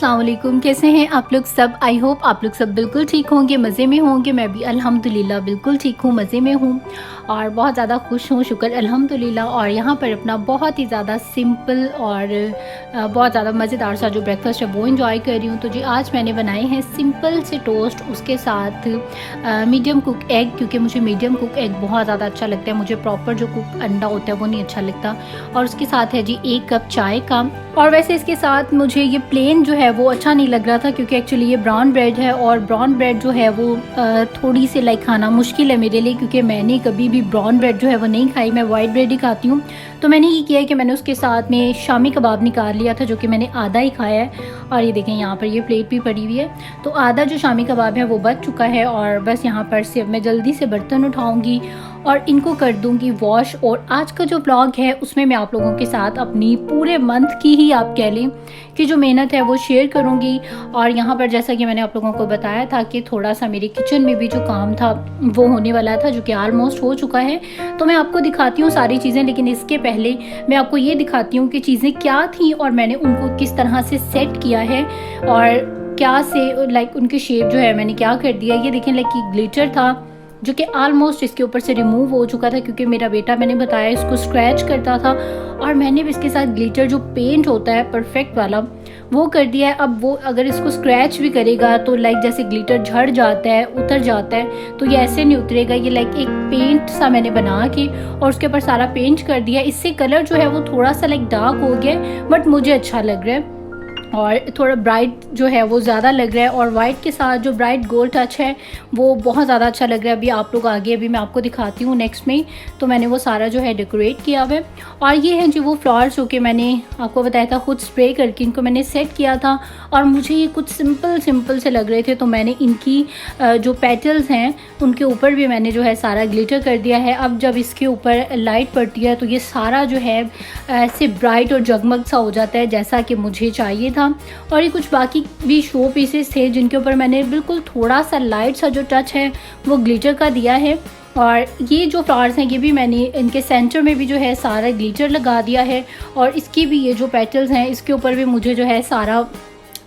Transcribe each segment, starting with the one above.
अस्सलाम वालेकुम। कैसे हैं आप लोग सब? आई होप आप लोग सब बिल्कुल ठीक होंगे, मज़े में होंगे। मैं भी अल्हम्दुलिल्लाह बिल्कुल ठीक हूँ, मज़े में हूँ और बहुत ज़्यादा खुश हूँ, शुक्र अल्हम्दुलिल्लाह। और यहाँ पर अपना बहुत ही ज़्यादा सिंपल और बहुत ज़्यादा मज़ेदार सा जो ब्रेकफास्ट है वो इंजॉय कर रही हूँ। तो जी आज मैंने बनाए हैं सिंपल से टोस्ट, उसके साथ मीडियम कुक एग, क्योंकि मुझे मीडियम कुक एग बहुत ज़्यादा अच्छा लगता है। मुझे प्रॉपर जो कुक अंडा होता है वो नहीं अच्छा लगता। और उसके साथ है जी 1 कप चाय का। और वैसे इसके साथ मुझे ये प्लेन जो है वो अच्छा नहीं लग रहा था, क्योंकि एक्चुअली ये ब्राउन ब्रेड है और ब्राउन ब्रेड जो है वो थोड़ी सी लाइक खाना मुश्किल है मेरे लिए, क्योंकि मैंने कभी भी ब्राउन ब्रेड जो है वो नहीं खाई, मैं वाइट ब्रेड ही खाती हूँ। तो मैंने ये किया है कि मैंने उसके साथ में शामी कबाब निकाल लिया था, जो कि मैंने आधा ही खाया है। और ये देखें यहाँ पर ये प्लेट भी पड़ी हुई है, तो आधा जो शामी कबाब है वो बच चुका है। और बस यहाँ पर से मैं जल्दी से बर्तन उठाऊँगी और इनको कर दूंगी वॉश। और आज का जो व्लॉग है उसमें मैं आप लोगों के साथ अपनी पूरे मंथ की ही आप कह लें कि जो मेहनत है वो शेयर करूंगी। और यहाँ पर जैसा कि मैंने आप लोगों को बताया था कि थोड़ा सा मेरे किचन में भी जो काम था वो होने वाला था, जो कि ऑलमोस्ट हो चुका है। तो मैं आपको दिखाती हूँ सारी चीज़ें, लेकिन इसके पहले मैं आपको ये दिखाती हूँ कि चीज़ें क्या थी और मैंने उनको किस तरह से सेट किया है और क्या से लाइक उनकी शेप जो है मैंने क्या कर दिया। ये देखें लाइक कि ग्लिटर था जो कि ऑलमोस्ट इसके ऊपर से रिमूव हो चुका था, क्योंकि मेरा बेटा मैंने बताया इसको स्क्रैच करता था। और मैंने भी इसके साथ ग्लिटर जो पेंट होता है परफेक्ट वाला वो कर दिया है। अब वो अगर इसको स्क्रैच भी करेगा तो लाइक जैसे ग्लिटर झड़ जाता है, उतर जाता है, तो ये ऐसे नहीं उतरेगा। ये लाइक एक पेंट सा मैंने बना के और उसके ऊपर सारा पेंट कर दिया। इससे कलर जो है वो थोड़ा सा लाइक डार्क हो गया, बट मुझे अच्छा लग रहा है और थोड़ा ब्राइट जो है वो ज़्यादा लग रहा है। और वाइट के साथ जो ब्राइट गोल्ड टच है वो बहुत ज़्यादा अच्छा लग रहा है। अभी आप लोग आगे अभी मैं आपको दिखाती हूँ नेक्स्ट में। तो मैंने वो सारा जो है डेकोरेट किया हुआ है। और ये है जो वो फ्लावर्स जो कि मैंने आपको बताया था खुद स्प्रे करके इनको मैंने सेट किया था। और मुझे ये कुछ सिंपल से लग रहे थे, तो मैंने इनकी जो पेटल्स हैं उनके ऊपर भी मैंने जो है सारा ग्लिटर कर दिया है। अब जब इसके ऊपर लाइट पड़ती है तो ये सारा जो है ऐसे ब्राइट और जगमग सा हो जाता है, जैसा कि मुझे चाहिए था। और ये कुछ बाकी भी शो पीसेस थे जिनके ऊपर मैंने बिल्कुल थोड़ा सा लाइट सा जो टच है वो ग्लिटर का दिया है। और ये जो फ्लावर्स हैं ये भी मैंने इनके सेंटर में भी जो है सारा ग्लिटर लगा दिया है। और इसकी भी ये जो पेटल्स हैं इसके ऊपर भी मुझे जो है सारा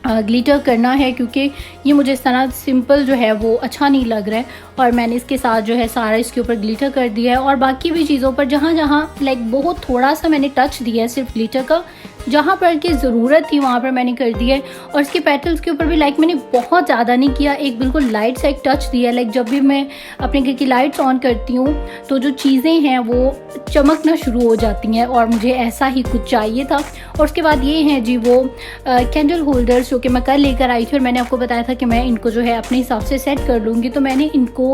ग्लिटर करना है, क्योंकि ये मुझे इस तरह सिंपल जो है वो अच्छा नहीं लग रहा है। और मैंने इसके साथ जो है सारा इसके ऊपर ग्लिटर कर दिया है। और बाकी भी चीज़ों पर जहाँ जहाँ लाइक बहुत थोड़ा सा मैंने टच दिया है सिर्फ ग्लिटर का, जहाँ पर की ज़रूरत थी वहाँ पर मैंने कर दिया है। और इसके पेटल्स के ऊपर भी लाइक मैंने बहुत ज़्यादा नहीं किया, एक बिल्कुल लाइट सा एक टच दिया। लाइक जब भी मैं अपने घर की लाइट्स ऑन करती हूँ तो जो चीज़ें हैं वो चमकना शुरू हो जाती हैं, और मुझे ऐसा ही कुछ चाहिए था। और उसके बाद ये हैं जी वो कैंडल होल्डर्स जो कि मैं कल लेकर आई थी, और मैंने आपको बताया था कि मैं इनको जो है अपने हिसाब से सेट कर लूँगी। तो मैंने इनको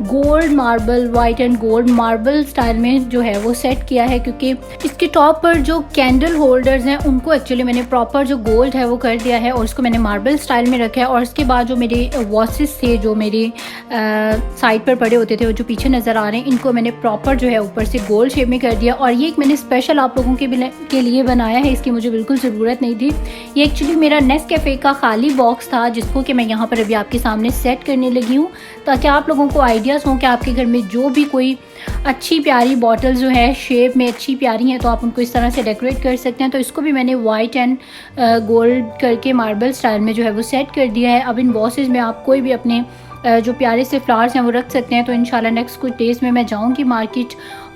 gold marble, white and gold marble style में जो है वो सेट किया है, क्योंकि इसके टॉप पर जो कैंडल होल्डर्स हैं उनको एक्चुअली मैंने प्रॉपर जो गोल्ड है वो कर दिया है और उसको मैंने मार्बल स्टाइल में रखा है। और इसके बाद जो मेरे वॉसेस थे जो मेरे साइड पर पड़े होते थे वो जो पीछे नज़र आ रहे हैं, इनको मैंने प्रॉपर जो है ऊपर से गोल्ड शेप में कर दिया। और ये एक मैंने स्पेशल आप लोगों के लिए बनाया है, इसकी मुझे बिल्कुल ज़रूरत नहीं थी। ये एक्चुअली मेरा नेस्कैफे का खाली बॉक्स था जिसको कि मैं यहाँ पर अभी आपके सामने सेट करने लगी हूँ, ताकि आप लोगों को आइडियाज़ हों कि आपके घर में जो भी कोई अच्छी प्यारी बॉटल जो है शेप में अच्छी प्यारी हैं तो आप उनको इस तरह से डेकोरेट कर सकते हैं। तो इसको भी मैंने वाइट एंड गोल्ड करके मार्बल स्टाइल में जो है वो सेट कर दिया है। अब इन बॉक्सेस में आप कोई भी अपने जो प्यारे से फ्लावर्स हैं वो रख सकते हैं। तो इंशाल्लाह नेक्स्ट कुछ डेज़ में मैं जाऊंगी मार्केट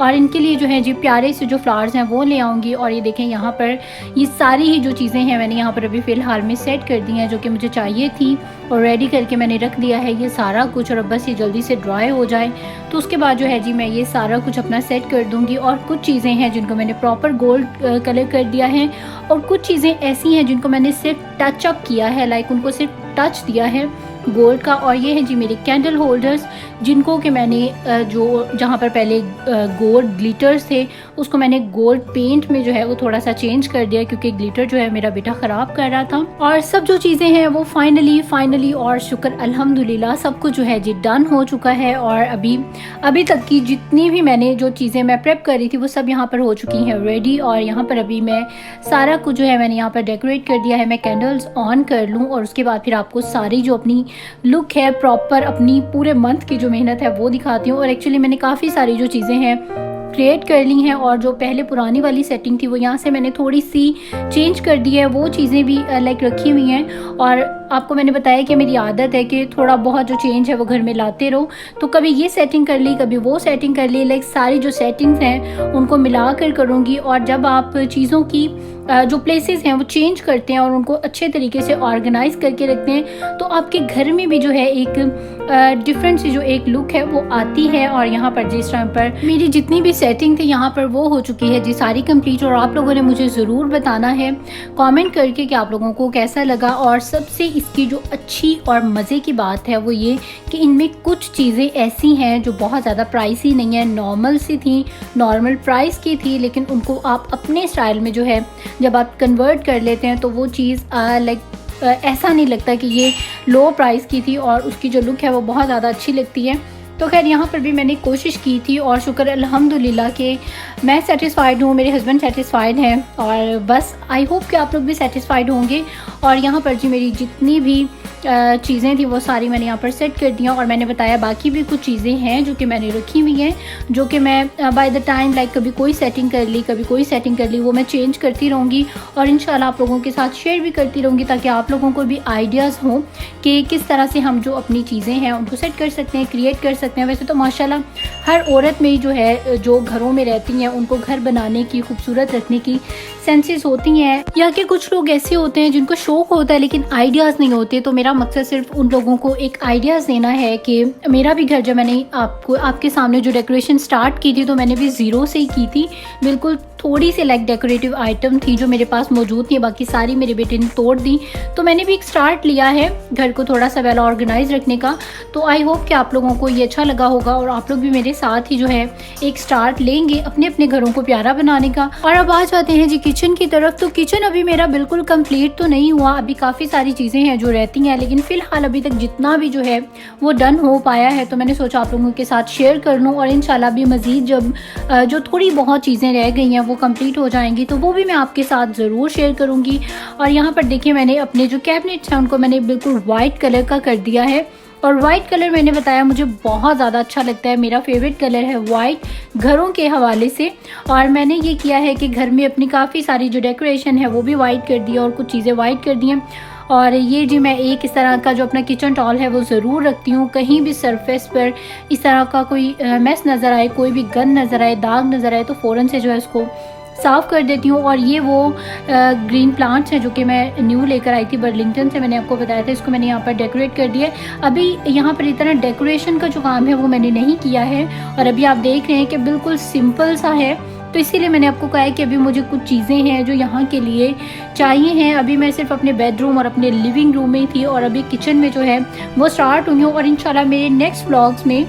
और इनके लिए जो है जी प्यारे से जो फ्लावर्स हैं वो ले आऊँगी। और ये देखें यहाँ पर ये सारी ही जो चीज़ें हैं मैंने यहाँ पर अभी फ़िलहाल में सेट कर दी हैं, जो कि मुझे चाहिए थी और रेडी करके मैंने रख दिया है ये सारा कुछ। और अब बस ये जल्दी से ड्राई हो जाए तो उसके बाद जो है जी मैं ये सारा कुछ अपना सेट कर दूँगी। और कुछ चीज़ें हैं जिनको मैंने प्रॉपर गोल्ड कलर कर दिया है, और कुछ चीज़ें ऐसी हैं जिनको मैंने सिर्फ टचअप किया है, लाइक उनको सिर्फ टच दिया है गोल्ड का। और ये है जी मेरे कैंडल होल्डर्स, जिनको कि मैंने जो जहाँ पर पहले गोल्ड ग्लिटर्स थे उसको मैंने गोल्ड पेंट में जो है वो थोड़ा सा चेंज कर दिया, क्योंकि ग्लिटर जो है मेरा बेटा ख़राब कर रहा था। और सब जो चीज़ें हैं वो फाइनली और शुक्र अल्हम्दुलिल्लाह सब कुछ जो है जी डन हो चुका है। और अभी तक की जितनी भी मैंने जो चीज़ें मैं प्रेप कर रही थी वो सब यहाँ पर हो चुकी हैं रेडी। और यहाँ पर अभी मैं सारा कुछ जो है मैंने यहाँ पर डेकोरेट कर दिया है। मैं कैंडल्स ऑन कर लूँ और उसके बाद फिर आपको सारी जो अपनी लुक है प्रॉपर अपनी पूरे मंथ की जो मेहनत है वो दिखाती हूँ। और एक्चुअली मैंने काफ़ी सारी जो चीज़ें हैं क्रिएट कर ली हैं और जो पहले पुरानी वाली सेटिंग थी वो यहाँ से मैंने थोड़ी सी चेंज कर दी है, वो चीज़ें भी लाइक रखी हुई हैं। और आपको मैंने बताया कि मेरी आदत है कि थोड़ा बहुत जो चेंज है वो घर में लाते रहो, तो कभी ये सेटिंग कर ली, कभी वो सेटिंग कर ली, लाइक सारी जो सेटिंग्स हैं उनको मिला कर करूँगी। और जब आप चीज़ों की जो प्लेसेस हैं वो चेंज करते हैं और उनको अच्छे तरीके से ऑर्गेनाइज करके रखते हैं, तो आपके घर में भी जो है एक डिफरेंट सी जो एक लुक है वो आती है। और यहाँ पर जिस टाइम पर मेरी जितनी भी सेटिंग थी यहाँ पर वो हो चुकी है जी सारी कंप्लीट। और आप लोगों ने मुझे ज़रूर बताना है कमेंट करके कि आप लोगों को कैसा लगा। और सबसे इसकी जो अच्छी और मज़े की बात है वो ये कि इनमें कुछ चीज़ें ऐसी हैं जो बहुत ज़्यादा प्राइसी नहीं है, नॉर्मल सी थी, नॉर्मल प्राइस की थी, लेकिन उनको आप अपने स्टाइल में जो है जब आप कन्वर्ट कर लेते हैं तो वो चीज़ लाइक ऐसा नहीं लगता कि ये लो प्राइस की थी, और उसकी जो लुक है वो बहुत ज़्यादा अच्छी लगती है। तो खैर यहाँ पर भी मैंने कोशिश की थी और शुक्र अल्हम्दुलिल्लाह कि मैं सेटिस्फाइड हूँ, मेरे हस्बैंड सेटिस्फाइड हैं, और बस आई होप कि आप लोग भी सेटिस्फाइड होंगे। और यहाँ पर जी मेरी जितनी भी चीज़ें थी वो सारी मैंने यहाँ पर सेट कर दिया। और मैंने बताया बाकी भी कुछ चीज़ें हैं जो कि मैंने रखी हुई हैं, जो कि मैं बाय द टाइम लाइक कभी कोई सेटिंग कर ली, कभी कोई सेटिंग कर ली, वो मैं चेंज करती रहूँगी और इंशाल्लाह आप लोगों के साथ शेयर भी करती रहूँगी, ताकि आप लोगों को भी आइडियाज़ हों कि किस तरह से हम जो अपनी चीज़ें हैं उनको सेट कर सकते हैं, क्रिएट कर सकते हैं। वैसे तो माशाल्लाह हर औरत में ही जो है जो घरों में रहती हैं उनको घर बनाने की, खूबसूरत रखने की सेंसेस होती हैं, या कि कुछ लोग ऐसे होते हैं जिनको शौक़ होता है लेकिन आइडियाज़ नहीं होते। तो मेरा मकसद सिर्फ उन लोगों को एक आइडियाज़ देना है कि मेरा भी घर जब मैंने आपके सामने जो डेकोरेशन स्टार्ट की थी तो मैंने भी ज़ीरो से ही की थी, बिल्कुल थोड़ी सी लाइक डेकोरेटिव आइटम थी जो मेरे पास मौजूद थी, बाकी सारी मेरे बेटे ने तोड़ दी। तो मैंने भी एक स्टार्ट लिया है घर को थोड़ा सा वेल ऑर्गेनाइज रखने का। तो आई होप कि आप लोगों को ये अच्छा लगा होगा और आप लोग भी मेरे साथ ही जो है एक स्टार्ट लेंगे अपने अपने घरों को प्यारा बनाने का। और अब आ जाते हैं जी किचन की तरफ। तो किचन अभी मेरा बिल्कुल कंप्लीट तो नहीं हुआ, अभी काफ़ी सारी चीज़ें हैं जो रहती हैं, लेकिन फ़िलहाल अभी तक जितना भी जो है वो डन हो पाया है, तो मैंने सोचा आप लोगों के साथ शेयर कर लूँ। और इंशाल्लाह भी मज़ीद जब जो थोड़ी बहुत चीज़ें रह गई हैं वो कंप्लीट हो जाएंगी तो वो भी मैं आपके साथ ज़रूर शेयर करूँगी। और यहाँ पर देखिए मैंने अपने जो कैबिनेट्स हैं उनको मैंने बिल्कुल वाइट कलर का कर दिया है, और वाइट कलर मैंने बताया मुझे बहुत ज़्यादा अच्छा लगता है, मेरा फेवरेट कलर है वाइट घरों के हवाले से। और मैंने ये किया है कि घर में अपनी काफ़ी सारी जो डेकोरेशन है वो भी वाइट कर दी और कुछ चीज़ें वाइट कर दी हैं। और ये जी मैं एक इस तरह का जो अपना किचन टॉल है वो ज़रूर रखती हूँ, कहीं भी सरफेस पर इस तरह का कोई मैस नज़र आए, कोई भी गंद नज़र आए, दाग नज़र आए तो फ़ौरन से जो है इसको साफ़ कर देती हूँ। और ये वो ग्रीन प्लांट्स हैं जो कि मैं न्यू लेकर आई थी बर्लिंगटन से, मैंने आपको बताया था, इसको मैंने यहाँ पर डेकोरेट कर दिया है। अभी यहाँ पर इतना डेकोरेशन का जो काम है वो मैंने नहीं किया है, और अभी आप देख रहे हैं कि बिल्कुल सिंपल सा है। तो इसीलिए मैंने आपको कहा है कि अभी मुझे कुछ चीज़ें हैं जो यहाँ के लिए चाहिए हैं। अभी मैं सिर्फ अपने बेडरूम और अपने लिविंग रूम में थी, और अभी किचन में जो है वो स्टार्ट हुई हूँ। और इंशाल्लाह मेरे नेक्स्ट व्लॉग्स में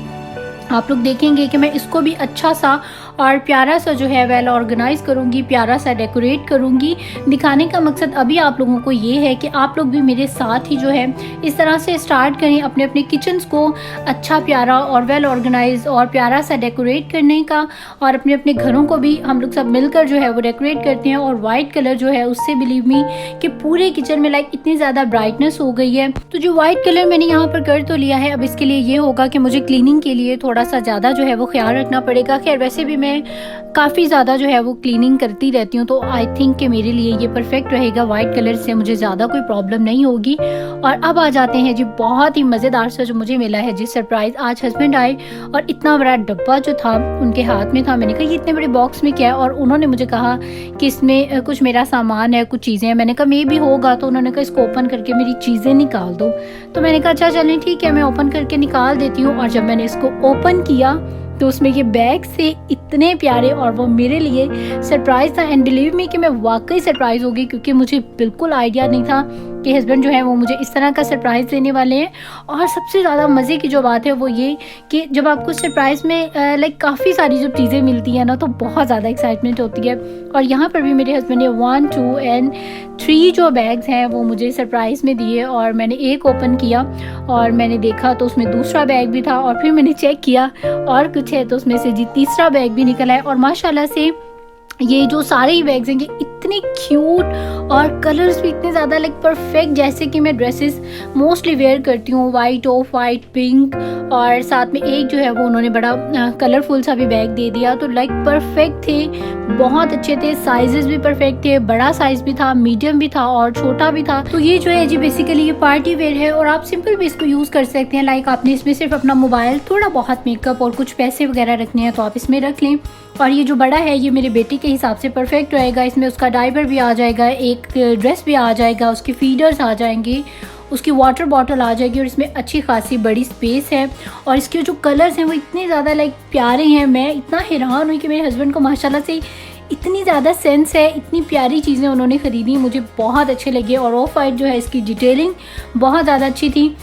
आप लोग देखेंगे कि मैं इसको भी अच्छा सा और प्यारा सा जो है वेल ऑर्गेनाइज करूँगी, प्यारा सा डेकोरेट करूँगी। दिखाने का मकसद अभी आप लोगों को ये है कि आप लोग भी मेरे साथ ही जो है इस तरह से स्टार्ट करें अपने अपने किचन्स को अच्छा, प्यारा और वेल ऑर्गेनाइज और प्यारा सा डेकोरेट करने का। और अपने अपने घरों को भी हम लोग सब मिलकर जो है वो डेकोरेट करते हैं। और वाइट कलर जो है उससे बिलीव मी कि पूरे किचन में लाइक इतनी ज़्यादा ब्राइटनेस हो गई है। तो जो वाइट कलर मैंने यहाँ पर कर तो लिया है, अब इसके लिए ये होगा कि मुझे क्लीनिंग के लिए थोड़ा सा ज़्यादा जो है वो ख्याल रखना पड़ेगा। खैर वैसे भी मैं काफ़ी ज़्यादा जो है वो क्लीनिंग करती रहती हूँ, तो आई थिंक कि मेरे लिए ये परफेक्ट रहेगा, वाइट कलर से मुझे ज़्यादा कोई प्रॉब्लम नहीं होगी। और अब आ जाते हैं जी बहुत ही मज़ेदार सा जो मुझे मिला है जी सरप्राइज़। आज हस्बैंड आए और इतना बड़ा डब्बा जो था उनके हाथ में था, मैंने कहा ये इतने बड़े बॉक्स में क्या है, और उन्होंने मुझे कहा कि इसमें कुछ मेरा सामान है, कुछ चीज़ें हैं। मैंने कहा मे भी होगा, तो उन्होंने कहा इसको ओपन करके मेरी चीज़ें निकाल दो। तो मैंने कहा अच्छा चलें ठीक है, मैं ओपन करके निकाल देती हूँ। और जब मैंने इसको ओपन किया तो उसमें ये बैग से इतने प्यारे, और वो मेरे लिए सरप्राइज़ था। एंड बिलीव मी कि मैं वाकई सरप्राइज़ हो गई, क्योंकि मुझे बिल्कुल आइडिया नहीं था कि हस्बैंड जो है वो मुझे इस तरह का सरप्राइज़ देने वाले हैं। और सबसे ज़्यादा मज़े की जो बात है वो ये कि जब आपको सरप्राइज़ में लाइक काफ़ी सारी जो चीज़ें मिलती हैं ना, तो बहुत ज़्यादा एक्साइटमेंट होती है। और यहाँ पर भी मेरे हस्बैंड ने 1, 2 and 3 जो बैग्स हैं वो मुझे सरप्राइज़ में दिए। और मैंने एक ओपन किया और मैंने देखा तो उसमें दूसरा बैग भी था, और फिर मैंने चेक किया और कुछ है तो उसमें से जी तीसरा बैग भी निकला है। और माशाल्लाह से ये जो सारे ही बैग्स हैं ये इतने इतनी क्यूट और कलर्स भी इतने ज़्यादा लाइक परफेक्ट, जैसे कि मैं ड्रेसेस मोस्टली वेयर करती हूँ, वाइट, ऑफ वाइट, पिंक, और साथ में एक जो है वो उन्होंने बड़ा कलरफुल सा भी बैग दे दिया। तो लाइक परफेक्ट थे, बहुत अच्छे थे, साइजेस भी परफेक्ट थे, बड़ा साइज भी था, मीडियम भी था और छोटा भी था। तो ये जो है जी बेसिकली ये पार्टी वेयर है और आप सिंपल भी इसको यूज़ कर सकते हैं। लाइक आपने इसमें सिर्फ अपना मोबाइल, थोड़ा बहुत मेकअप और कुछ पैसे वगैरह रखने हैं तो आप इसमें रख लें। और ये जो बड़ा है ये मेरे बेटे के हिसाब से परफेक्ट रहेगा। इसमें उसका डायपर भी आ जाएगा, एक ड्रेस भी आ जाएगा, उसके फीडर्स आ जाएंगे, उसकी वाटर बॉटल आ जाएगी और इसमें अच्छी खासी बड़ी स्पेस है। और इसके जो कलर्स हैं वो इतने ज़्यादा लाइक प्यारे हैं। मैं इतना हैरान हुई कि मेरे हस्बैंड को माशाल्लाह से इतनी ज़्यादा सेंस है, इतनी प्यारी चीज़ें उन्होंने ख़रीदी, मुझे बहुत अच्छे लगे। और ऑफ वाइट जो है इसकी डिटेलिंग बहुत ज़्यादा अच्छी थी।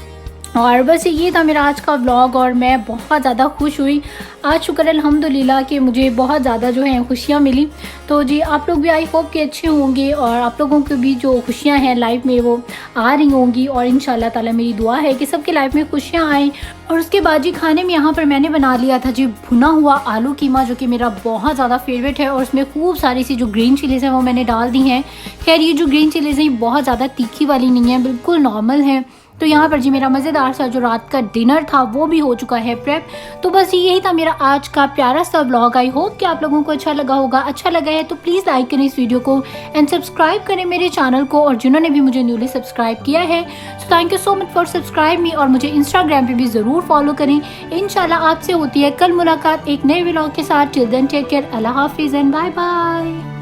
और बस ये था मेरा आज का व्लॉग और मैं बहुत ज़्यादा खुश हुई आज, शुक्र अल्हम्दुलिल्लाह कि मुझे बहुत ज़्यादा जो है खुशियाँ मिली। तो जी आप लोग भी आई होप कि अच्छे होंगे और आप लोगों को भी जो खुशियाँ हैं लाइफ में वो आ रही होंगी। और इंशाल्लाह ताला मेरी दुआ है कि सबके लाइफ में खुशियाँ आएँ। और उसके बाद जी खाने में यहाँ पर मैंने बना लिया था जी भुना हुआ आलू कीमा, जो कि मेरा बहुत ज़्यादा फेवरेट है। और उसमें खूब सारी सी जो ग्रीन चिलीज़ हैं वो मैंने डाल दी हैं। खैर ये जो ग्रीन चिलीज़ हैं बहुत ज़्यादा तीखी वाली नहीं है, बिल्कुल नॉर्मल है। तो यहाँ पर जी मेरा मज़ेदार सा जो रात का डिनर था वो भी हो चुका है प्रेप। तो बस यही था मेरा आज का प्यारा सा व्लॉग। आई होप कि आप लोगों को अच्छा लगा होगा। अच्छा लगा है तो प्लीज़ लाइक करें इस वीडियो को एंड सब्सक्राइब करें मेरे चैनल को, और जिन्होंने भी मुझे न्यूली सब्सक्राइब किया है so thank you so much for subscribe मी। और मुझे इंस्टाग्राम पे भी ज़रूर फॉलो करें। इंशाल्लाह आपसे होती है कल मुलाकात एक नए व्लॉग के साथ। टिल देन टेक केयर, अल्लाह हाफिज़ एंड बाय बाय।